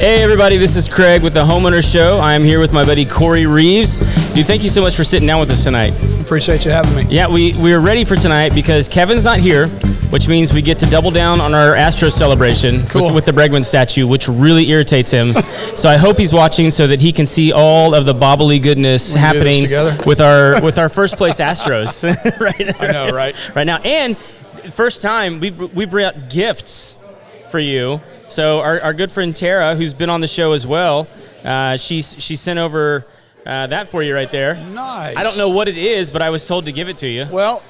Hey everybody, this is Craig with the Homeowner Show. I'm here with my buddy Corey Reaves. Dude, thank you so much for sitting down with us tonight. Appreciate you having me. Yeah, we're ready for tonight because Kevin's not here, which means we get to double down on our Astros celebration with the Bregman statue, which really irritates him. So I hope he's watching so that he can see all of the bobbly goodness happening with our first place Astros right now. I know, right? Right now. And first time we brought gifts for you. So our good friend Tara, who's been on the show as well, she sent over that for you right there. Nice. I don't know what it is, but I was told to give it to you. Well,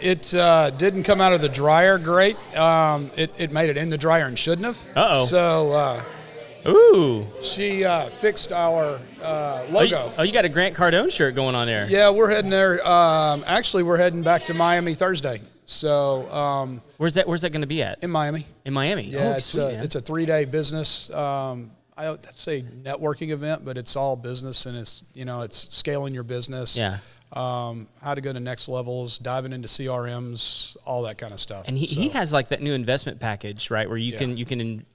it didn't come out of the dryer great. It made it in the dryer and shouldn't have. Uh-oh. So Ooh. she fixed our logo. Oh, you got a Grant Cardone shirt going on there. Yeah, we're heading there. Actually, we're heading back to Miami Thursday. So where's that going to be at? in Miami. In Miami. Yeah, oh, sweet, it's a 3-day business. I don't say networking event, but it's all business, and it's scaling your business. Yeah. How to go to next levels, diving into CRMs, all that kind of stuff. And he has like that new investment package, right? Where you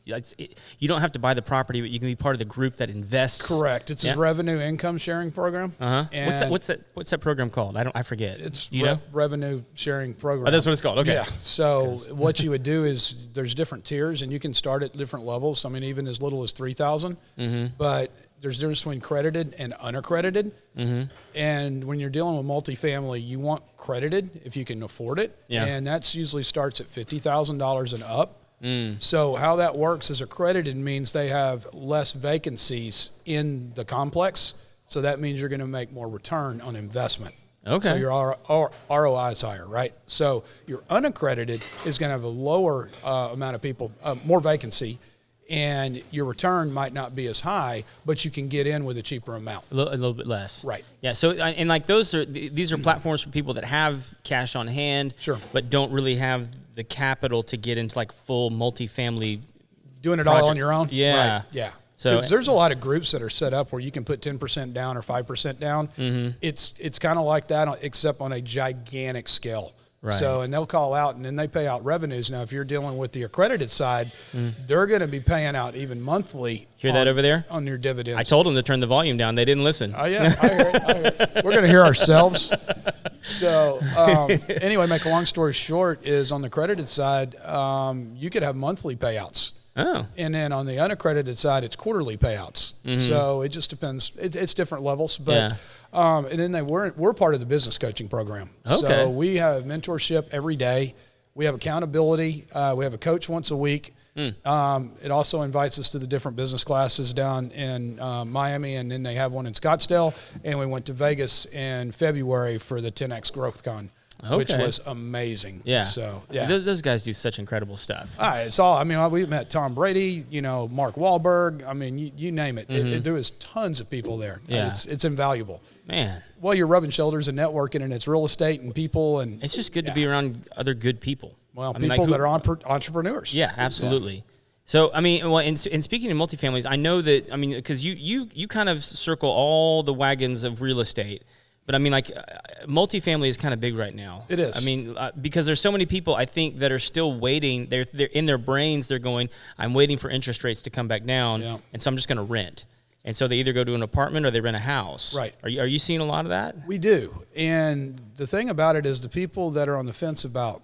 you don't have to buy the property, but you can be part of the group that invests. Correct. It's his revenue income sharing program. What's that program called? I forget. It's know? revenue sharing program. Oh, that's what it's called. Okay. Yeah. So what you would do is there's different tiers, and you can start at different levels. I mean, even as little as $3,000. Mm-hmm. But there's a difference between credited and unaccredited. Mm-hmm. And when you're dealing with multifamily, you want credited if you can afford it. Yeah. And that's usually starts at $50,000 and up. So how that works is accredited means they have less vacancies in the complex. So that means you're going to make more return on investment. Okay. So your ROI is higher, right? So your unaccredited is going to have a lower amount of people, more vacancy, and your return might not be as high, but you can get in with a cheaper amount. A little bit less. Right. Yeah, so, and like these are platforms for people that have cash on hand, sure, but don't really have the capital to get into like full multifamily. Doing it project. all on your own? Yeah. Right. Yeah. So there's a lot of groups that are set up where you can put 10% down or 5% down. Mm-hmm. It's kind of like that, except on a gigantic scale. Right. So, and they'll call out, and then they pay out revenues. Now, if you're dealing with the accredited side, they're going to be paying out even monthly. Hear that over there? On your dividends. I told them to turn the volume down. They didn't listen. Oh, yeah. I hear it. We're going to hear ourselves. So, anyway, make a long story short is on the accredited side, you could have monthly payouts. Oh. And then on the unaccredited side, it's quarterly payouts. Mm-hmm. So it just depends. It's different levels. But and then we're part of the business coaching program. Okay. So we have mentorship every day. We have accountability. We have a coach once a week. It also invites us to the different business classes down in Miami, and then they have one in Scottsdale. And we went to Vegas in February for the 10X Growth Con. Okay. Which was amazing. Yeah. So yeah, those guys do such incredible stuff. It's all. I mean, we met Tom Brady. Mark Wahlberg. I mean, you name it. Mm-hmm. There was tons of people there. Yeah. It's invaluable. Man. Well, you're rubbing shoulders and networking, and it's real estate and people, and it's just good to be around other good people. Well, people that are entrepreneurs. Yeah, absolutely. Yeah. So, I mean, well, and speaking of multifamilies, I know that, I mean, because you kind of circle all the wagons of real estate. But I mean, like, multifamily is kind of big right now. It is. I mean, because there's so many people, I think, that are still waiting. They're in their brains, they're going, I'm waiting for interest rates to come back down, and so I'm just going to rent. And so they either go to an apartment or they rent a house. Right. Are you seeing a lot of that? We do. And the thing about it is the people that are on the fence about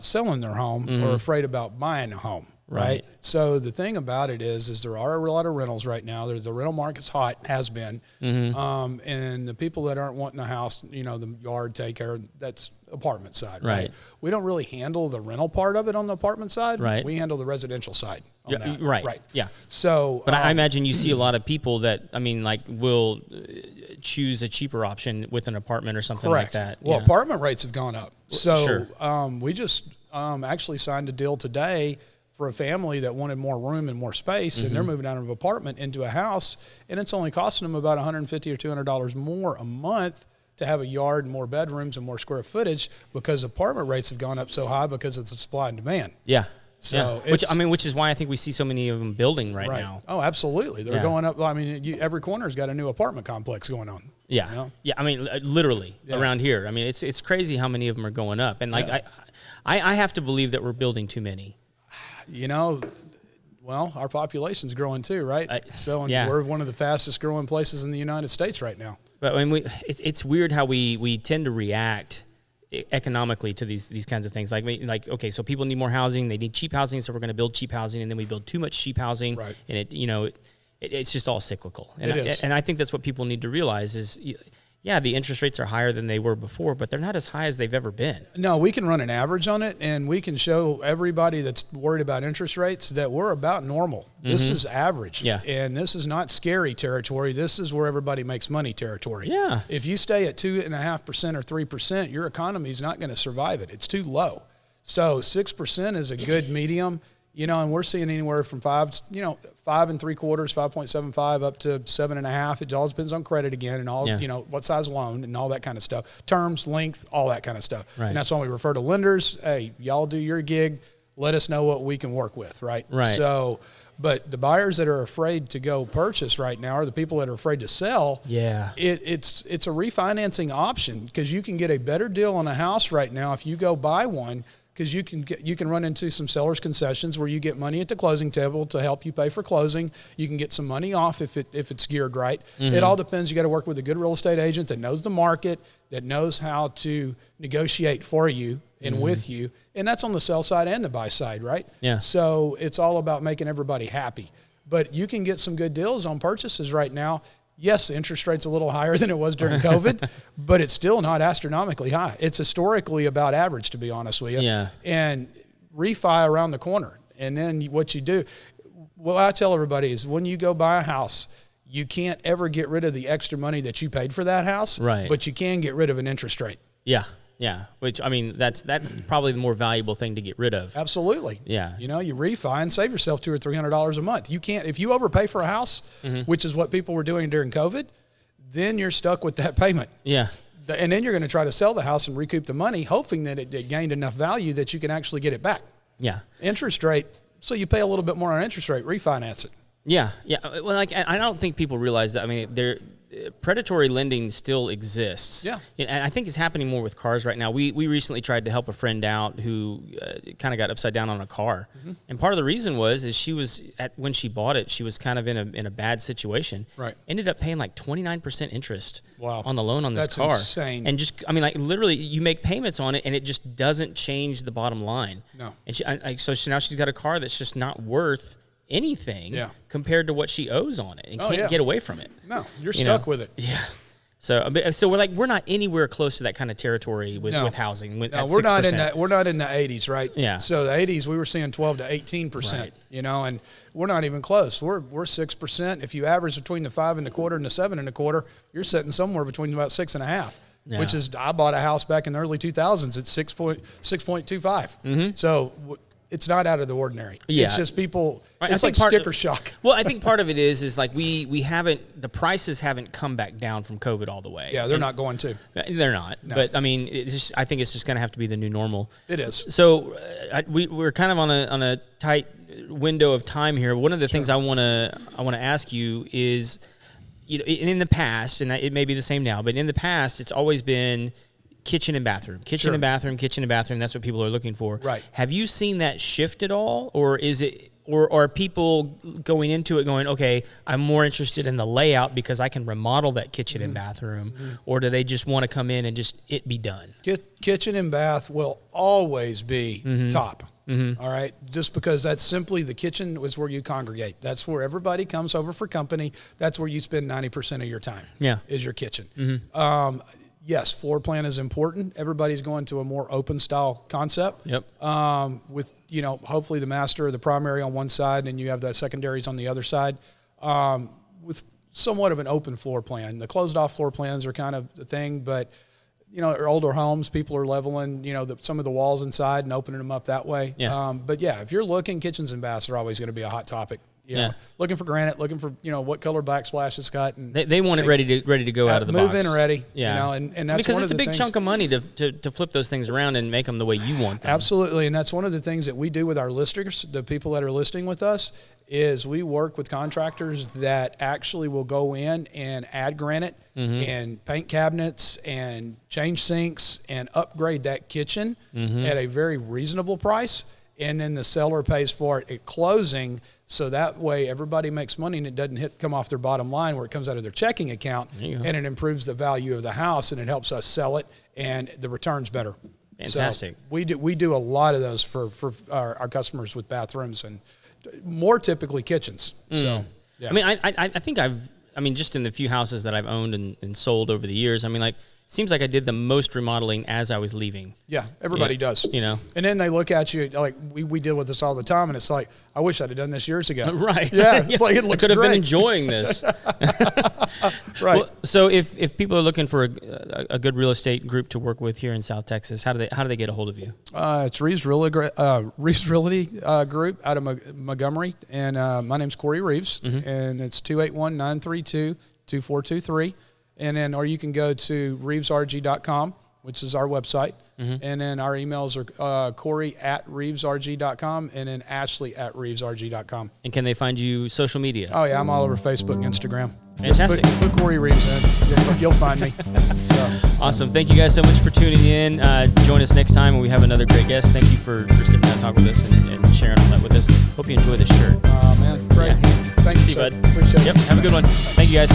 selling their home are afraid about buying a home. Right. So the thing about it is there are a lot of rentals right now. The rental market's hot, has been. Mm-hmm. And the people that aren't wanting a house, the yard take care, that's apartment side. Right. We don't really handle the rental part of it on the apartment side. Right. We handle the residential side on that. Right. Right. Yeah. So, but I imagine you see a lot of people that, I mean, like, will choose a cheaper option with an apartment or something like that. Well, apartment rates have gone up. So we just actually signed a deal today for a family that wanted more room and more space, and they're moving out of an apartment into a house, and it's only costing them about $150 or $200 more a month to have a yard and more bedrooms and more square footage because apartment rates have gone up so high because of the supply and demand. Yeah. So which is why I think we see so many of them building right now. Oh, absolutely. They're going up. I mean, every corner's got a new apartment complex going on. Yeah. Yeah. I mean, literally around here. I mean, it's crazy how many of them are going up. And like, I have to believe that we're building too many. Well, our population's growing too, right? We're one of the fastest growing places in the United States right now. But when it's weird how we tend to react economically to these kinds of things. Like okay, so people need more housing, they need cheap housing, so we're going to build cheap housing, and then we build too much cheap housing, right. And it's just all cyclical. And it is. And I think that's what people need to realize is, yeah, the interest rates are higher than they were before, but they're not as high as they've ever been. No, we can run an average on it, and we can show everybody that's worried about interest rates that we're about normal. Mm-hmm. This is average. Yeah. And this is not scary territory. This is where everybody makes money territory. Yeah. If you stay at 2.5% or 3%, your economy is not going to survive it. It's too low. So 6% is a good medium. And we're seeing anywhere from 5 3/4, 5.75 up to 7.5. It all depends on credit again and all, what size loan and all that kind of stuff. Terms, length, all that kind of stuff. Right. And that's why we refer to lenders. Hey, y'all do your gig. Let us know what we can work with, right? Right. So, but the buyers that are afraid to go purchase right now are the people that are afraid to sell. Yeah. It's a refinancing option because you can get a better deal on a house right now if you go buy one. Because you can run into some seller's concessions where you get money at the closing table to help you pay for closing. You can get some money off if it's geared right. Mm-hmm. It all depends. You got to work with a good real estate agent that knows the market, that knows how to negotiate for you and with you. And that's on the sell side and the buy side, right? Yeah. So it's all about making everybody happy. But you can get some good deals on purchases right now. Yes, the interest rate's a little higher than it was during COVID, but it's still not astronomically high. It's historically about average, to be honest with you. Yeah. And refi around the corner. And then what you do, what I tell everybody is when you go buy a house, you can't ever get rid of the extra money that you paid for that house, right. But you can get rid of an interest rate. Yeah. Yeah, which, I mean, that's probably the more valuable thing to get rid of. Absolutely. Yeah. You refi and save yourself $200 or $300 a month. You can't, if you overpay for a house, which is what people were doing during COVID, then you're stuck with that payment. Yeah. And then you're going to try to sell the house and recoup the money, hoping that it gained enough value that you can actually get it back. Yeah. Interest rate, so you pay a little bit more on interest rate, refinance it. Yeah. Yeah. Well, I don't think people realize that. I mean, predatory lending still exists. Yeah. And I think it's happening more with cars right now. We recently tried to help a friend out who kind of got upside down on a car. Mm-hmm. And part of the reason is she was when she bought it, she was kind of in a bad situation. Right. Ended up paying like 29% interest on the loan on this That's car. Insane. And just, I mean, like literally you make payments on it and it just doesn't change the bottom line. No. And now she's got a car that's just not worth anything compared to what she owes on it and can't get away from it. No, you're stuck with it. Yeah. So we're not anywhere close to that kind of territory with housing. No, we're not in that. We're not in the 80s, right? Yeah. So the 80s, we were seeing 12 to 18%. Right. And we're not even close. We're 6%. If you average between the 5.25% and the 7.25%, you're sitting somewhere between about 6.5%. Yeah. Which is, I bought a house back in the early 2000s at 6.25. Mm-hmm. So it's not out of the ordinary. Yeah. It's just people, it's like sticker shock. Well, I think part of it is like we haven't, the prices haven't come back down from COVID all the way. Yeah, they're not going to. They're not. No. But I mean, I think it's just going to have to be the new normal. It is. So we're kind of on a tight window of time here. One of the things I want to ask you is, in the past, and it may be the same now, but in the past, it's always been kitchen and bathroom. Kitchen and bathroom. That's what people are looking for. Right. Have you seen that shift at all, or is it, or are people going into it going, okay, I'm more interested in the layout because I can remodel that kitchen and bathroom, or do they just want to come in and just it be done? Kitchen and bath will always be top. Mm-hmm. All right. Just because that's simply the kitchen is where you congregate. That's where everybody comes over for company. That's where you spend 90% of your time. Yeah. Is your kitchen. Mm-hmm. Yes, floor plan is important. Everybody's going to a more open style concept. Yep. With, hopefully the master or the primary on one side and you have the secondaries on the other side. With somewhat of an open floor plan. The closed off floor plans are kind of the thing, but older homes, people are leveling, some of the walls inside and opening them up that way. Yeah. But yeah, if you're looking, kitchens and baths are always going to be a hot topic. Looking for granite, looking for what color backsplash it's got, and they want it ready to go out of the box. Move in ready, and that's because one it's of a big chunk of money to flip those things around and make them the way you want them. Absolutely, and that's one of the things that we do with our listers, the people that are listing with us, is we work with contractors that actually will go in and add granite and paint cabinets and change sinks and upgrade that kitchen at a very reasonable price, and then the seller pays for it at closing. So that way everybody makes money and it doesn't come off their bottom line where it comes out of their checking account, and it improves the value of the house and it helps us sell it and the return's better. Fantastic. So we do a lot of those for our customers with bathrooms and more typically kitchens. So, yeah. I mean, I think just in the few houses that I've owned and sold over the years, I mean, like, seems like I did the most remodeling as I was leaving. Yeah, everybody does. You know? And then they look at you, like, we deal with this all the time, and it's like, I wish I'd have done this years ago. Right. Yeah, it's like, it looks I could have great. been enjoying this. Right. Well, so if people are looking for a good real estate group to work with here in South Texas, how do they get a hold of you? It's Reaves Realty Group out of Montgomery, and my name's Corey Reaves, and it's 281-932-2423. And then, or you can go to reavesrg.com, which is our website. And then our emails are Corey@reavesrg.com and then Ashley@reavesrg.com. And can they find you social media? Oh, yeah, I'm all over Facebook and Instagram. Fantastic. Just put Corey Reaves in. You'll find me. So. Awesome. Thank you guys so much for tuning in. Join us next time when we have another great guest. Thank you for sitting down and talking with us and sharing all that with us. Hope you enjoy the shirt. Man, great. Yeah. Thanks, See you, bud. Appreciate it. Yep. Have a good one. Thank you, guys.